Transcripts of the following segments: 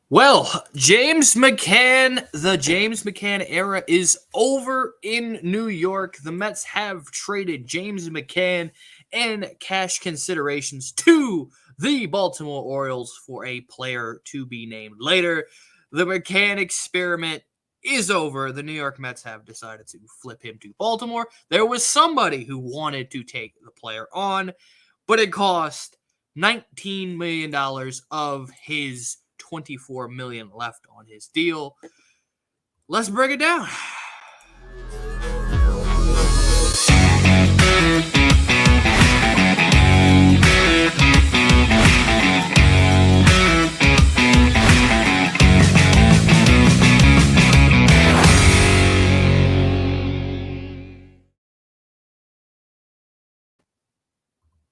Well, James McCann, the James McCann era is over in New York. The Mets have traded James McCann and cash considerations to the Baltimore Orioles for a player to be named later. The McCann experiment is over. The New York Mets have decided to flip him to Baltimore. There was somebody who wanted to take the player on, but it cost $19 million of his $24 million left on his deal. Let's break it down.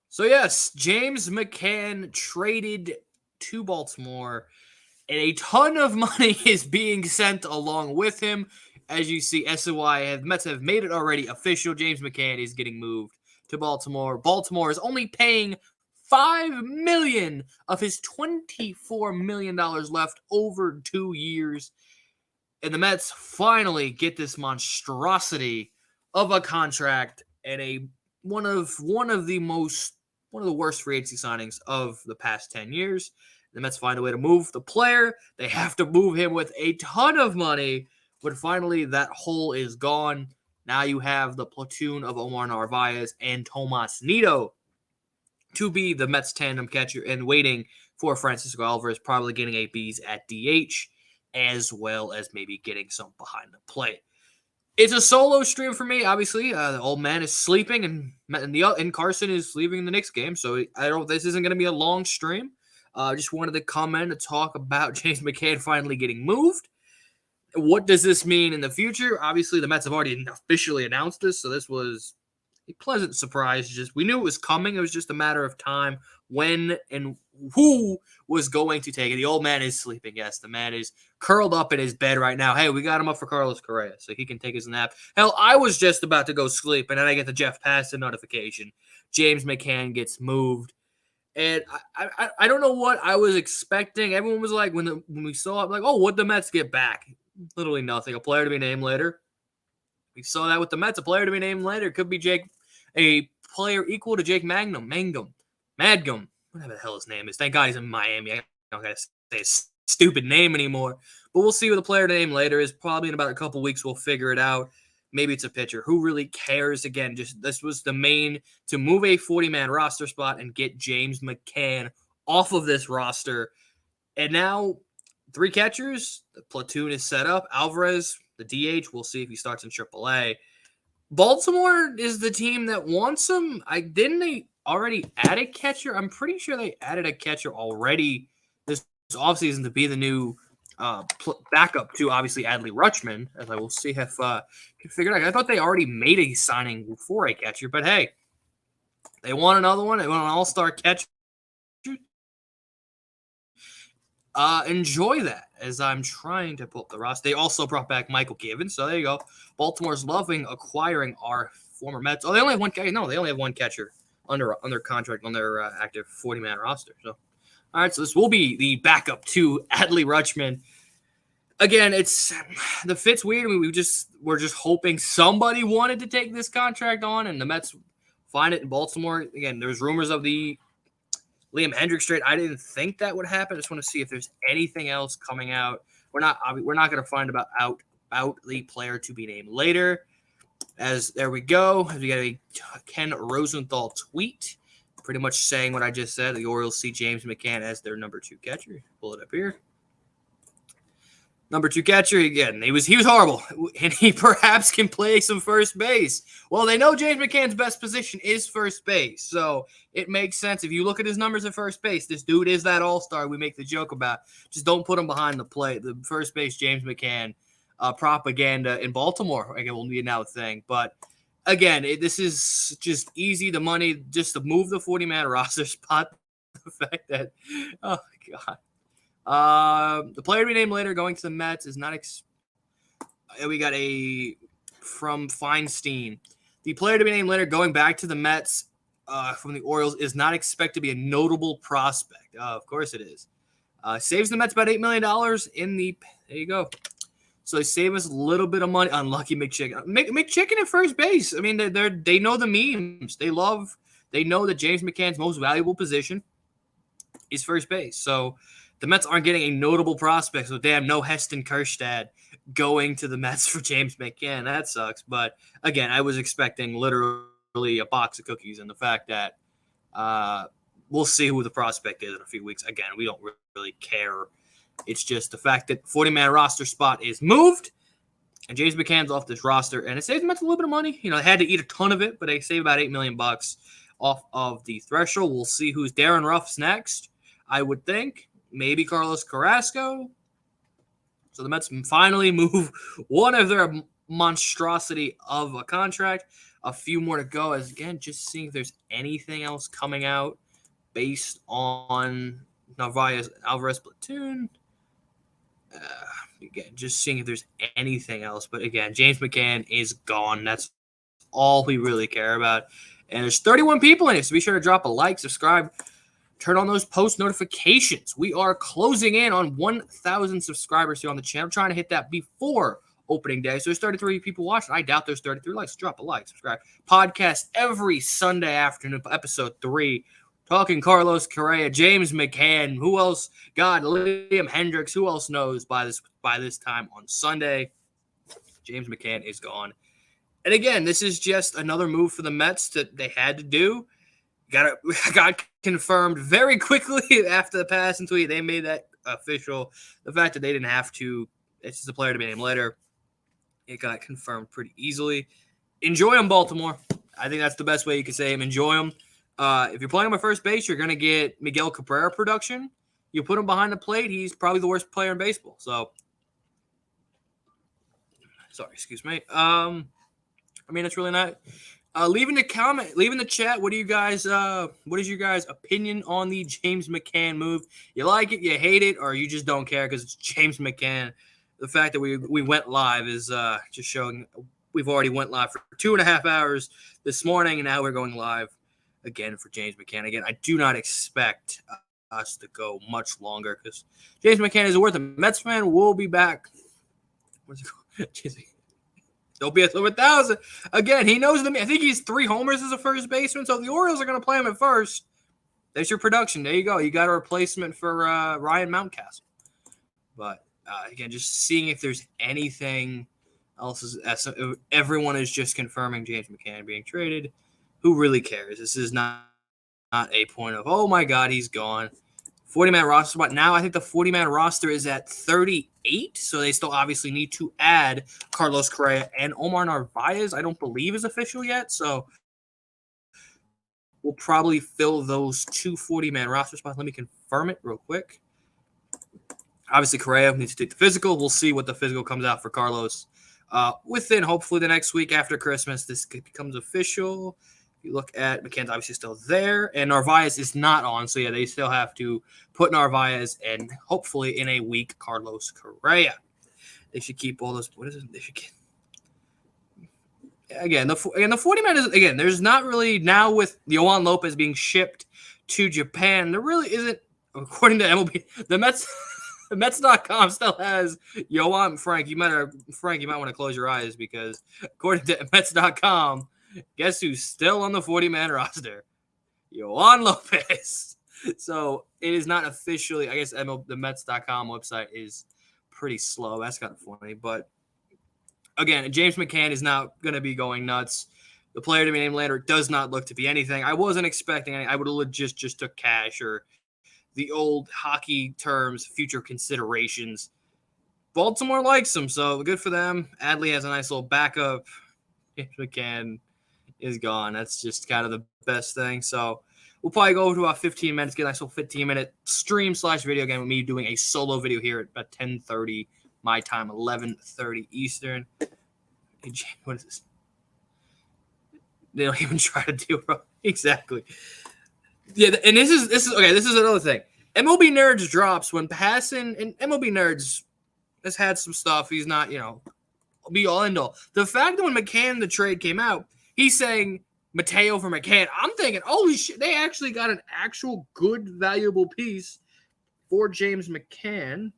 So yes, James McCann traded to Baltimore, and a ton of money is being sent along with him. As you see, Mets have made it already official. James McCann is getting moved to Baltimore. Baltimore is only paying $5 million of his $24 million left over 2 years. And the Mets finally get this monstrosity of a contract and one of the worst free agency signings of the past 10 years. The Mets find a way to move the player. They have to move him with a ton of money, but finally that hole is gone. Now you have the platoon of Omar Narvaez and Tomas Nido to be the Mets tandem catcher and waiting for Francisco Alvarez, probably getting a B's at DH, as well as maybe getting some behind the plate. It's a solo stream for me. Obviously, the old man is sleeping, and Carson is leaving the next game. So I don't. This isn't going to be a long stream. Just wanted to comment and talk about James McCann finally getting moved. What does this mean in the future? Obviously, the Mets have already officially announced this, so this was a pleasant surprise. Just we knew it was coming. It was just a matter of time when and who was going to take it. The old man is sleeping. Yes, the man is curled up in his bed right now. Hey, we got him up for Carlos Correa, so he can take his nap. Hell, I was just about to go sleep, and then I get the Jeff Passan notification. James McCann gets moved. And I don't know what I was expecting. Everyone was like, when we saw it, like, oh, what'd the Mets get back? Literally nothing. A player to be named later. We saw that with the Mets. A player to be named later. Could be a player equal to Jake Madgum. Whatever the hell his name is. Thank God he's in Miami. I don't got to say his stupid name anymore. But we'll see what the player to name later is. Probably in about a couple weeks, we'll figure it out. Maybe it's a pitcher. Who really cares? Again, just this was the main to move a 40-man roster spot and get James McCann off of this roster. And now 3 catchers. The platoon is set up. Alvarez, the DH. We'll see if he starts in AAA. Baltimore is the team that wants him. Didn't they already add a catcher? I'm pretty sure they added a catcher already this offseason to be the new backup to obviously Adley Rutschman, as I will see if can figure it out. I thought they already made a signing for a catcher, but hey, they want another one. They want an all-star catcher. Enjoy that as I'm trying to pull up the roster. They also brought back Michael Givens, so there you go. Baltimore's loving acquiring our former Mets. Oh, they only have one catcher. No, they only have one catcher under contract on their active 40-man roster. So, all right, so this will be the backup to Adley Rutschman. Again, the fit's weird. I mean, we're just hoping somebody wanted to take this contract on, and the Mets find it in Baltimore. Again, there's rumors of the Liam Hendricks trade. I didn't think that would happen. I just want to see if there's anything else coming out. We're not going to find out the player to be named later. As there we go. As we got a Ken Rosenthal tweet, pretty much saying what I just said. The Orioles see James McCann as their number 2 catcher. Pull it up here. Number 2 catcher, again, he was horrible, and he perhaps can play some first base. Well, they know James McCann's best position is first base, so it makes sense. If you look at his numbers at first base, this dude is that all-star we make the joke about. Just don't put him behind the plate. The first base James McCann propaganda in Baltimore, again, will be now a thing. But, again, this is just easy, the money, just to move the 40-man roster spot. The fact that, oh, my God. The player to be named later going to the Mets is not. We got from Feinstein. The player to be named later going back to the Mets from the Orioles is not expected to be a notable prospect. Of course it is. Saves the Mets about $8 million in the – there you go. So they save us a little bit of money. Unlucky McChicken. McChicken at first base. I mean, they know the memes. They know that James McCann's most valuable position is first base. So the Mets aren't getting a notable prospect. So damn, no Heston Kjerstad going to the Mets for James McCann. That sucks. But again, I was expecting literally a box of cookies, and the fact that we'll see who the prospect is in a few weeks. Again, we don't really care. It's just the fact that 40-man roster spot is moved, and James McCann's off this roster, and it saves the Mets a little bit of money. You know, they had to eat a ton of it, but they save about $8 million off of the threshold. We'll see who's Darren Ruff's next. I would think maybe Carlos Carrasco. So the Mets finally move one of their monstrosity of a contract. A few more to go. As again, just seeing if there's anything else coming out based on Alvarez platoon. Again, just seeing if there's anything else. But again, James McCann is gone. That's all we really care about. And there's 31 people in it, so be sure to drop a like, subscribe, turn on those post notifications. We are closing in on 1,000 subscribers here on the channel. Trying to hit that before opening day. So there's 33 people watching. I doubt there's 33 likes. Drop a like, subscribe. Podcast every Sunday afternoon, episode 3. Talking Carlos Correa, James McCann, who else? God, Liam Hendricks, who else knows by this time on Sunday? James McCann is gone. And again, this is just another move for the Mets that they had to do. Got confirmed very quickly after the pass and tweet. They made that official. The fact that they didn't have to, it's just a player to be named later. It got confirmed pretty easily. Enjoy him, Baltimore. I think that's the best way you could say him. Enjoy him. If you're playing him at first base, you're going to get Miguel Cabrera production. You put him behind the plate, he's probably the worst player in baseball. So, sorry, excuse me. I mean, it's really not. Leave in the chat. What is your guys' opinion on the James McCann move? You like it, you hate it, or you just don't care because it's James McCann? The fact that we went live is just showing we've already went live for 2.5 hours this morning, and now we're going live again for James McCann. Again, I do not expect us to go much longer because James McCann is worth it. Metsfan will be back. What's it called? Don't be at 1,000. Again, he knows them. I think he's 3 homers as a first baseman. So if the Orioles are going to play him at first, there's your production. There you go. You got a replacement for Ryan Mountcastle. But again, just seeing if there's anything else. Everyone is just confirming James McCann being traded. Who really cares? This is not a point of, oh, my God, he's gone. 40-man roster spot. Now I think the 40-man roster is at 38, so they still obviously need to add Carlos Correa and Omar Narvaez. I don't believe is official yet, so we'll probably fill those 2 40-man roster spots. Let me confirm it real quick. Obviously, Correa needs to take the physical. We'll see what the physical comes out for Carlos within hopefully the next week after Christmas. This becomes official. You look at McCann's obviously still there, and Narvaez is not on. So, yeah, they still have to put Narvaez and hopefully in a week, Carlos Correa. They should keep all those. What is it? They should keep. Again, the 40-man is, again, there's not really now with Yohan Lopez being shipped to Japan. There really isn't, according to MLB, the Mets. The Mets.com still has Yohan. Frank, you might want to close your eyes because according to Mets.com, guess who's still on the 40-man roster? Yohan Lopez. So it is not officially, I guess the Mets.com website is pretty slow. That's kind of funny. But again, James McCann is now going to be going nuts. The player to be named later does not look to be anything. I wasn't expecting any. I would have just took cash or the old hockey terms, future considerations. Baltimore likes him, so good for them. Adley has a nice little backup. James McCann is gone. That's just kind of the best thing. So we'll probably go to about 15 minutes, get a nice little 15-minute stream/video game with me doing a solo video here at about 10:30 my time, 11:30 Eastern. Hey, what is this? They don't even try to do it. Exactly. Yeah, and this is okay. This is another thing. MLB Nerds drops when passing, and MLB Nerds has had some stuff. He's not, be all end all. The fact that when McCann the trade came out, he's saying Mateo for McCann. I'm thinking, holy shit, they actually got an actual good, valuable piece for James McCann,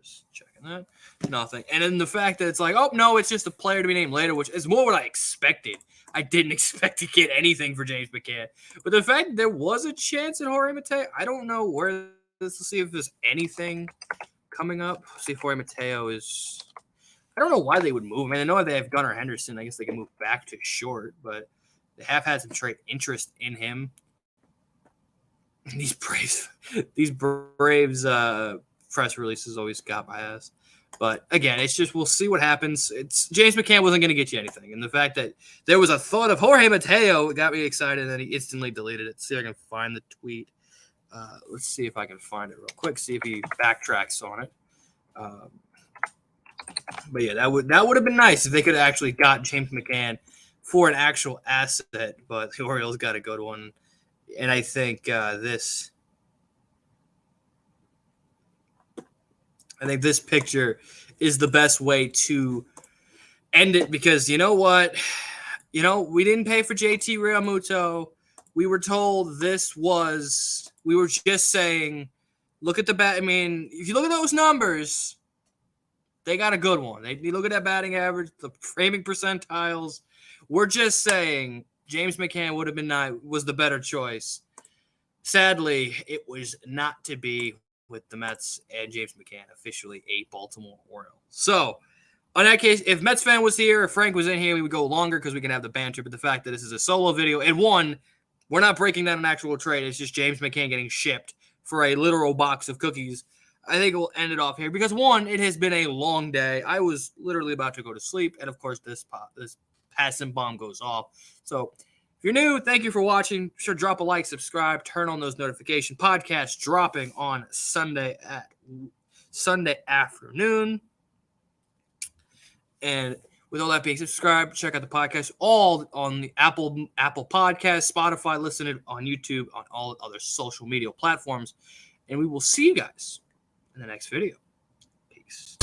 just checking that, nothing. And then the fact that it's like, oh, no, it's just a player to be named later, which is more what I expected. I didn't expect to get anything for James McCann. But the fact that there was a chance at Jorge Mateo, I don't know where this. Let's see if there's anything coming up. See if Jorge Mateo is. I don't know why they would move him. I mean, I know they have Gunnar Henderson. I guess they can move back to short, but they have had some trade interest in him. These Braves press releases always got my ass. But again, it's just we'll see what happens. It's James McCann wasn't going to get you anything, and the fact that there was a thought of Jorge Mateo got me excited, and he instantly deleted it. See if I can find the tweet. Let's see if I can find it real quick. See if he backtracks on it. But yeah, that would have been nice if they could have actually got James McCann for an actual asset. But the Orioles got a good one, and I think this picture is the best way to end it because you know what? You know, we didn't pay for JT Realmuto. We were told we were just saying, look at the bat. I mean, if you look at those numbers, they got a good one. You look at that batting average, the framing percentiles. We're just saying James McCann was the better choice. Sadly, it was not to be with the Mets and James McCann officially a Baltimore Oriole. So, in that case, if Metsfan was here, if Frank was in here, we would go longer because we can have the banter. But the fact that this is a solo video, and one, we're not breaking down an actual trade. It's just James McCann getting shipped for a literal box of cookies. I think we'll end it off here because, one, it has been a long day. I was literally about to go to sleep. And, of course, this passing bomb goes off. So, if you're new, thank you for watching. Be sure to drop a like, subscribe, turn on those notifications. Podcast dropping on Sunday afternoon. And with all that being said, subscribe, check out the podcast, all on the Apple Podcast, Spotify, listen it on YouTube, on all other social media platforms. And we will see you guys in the next video. Peace.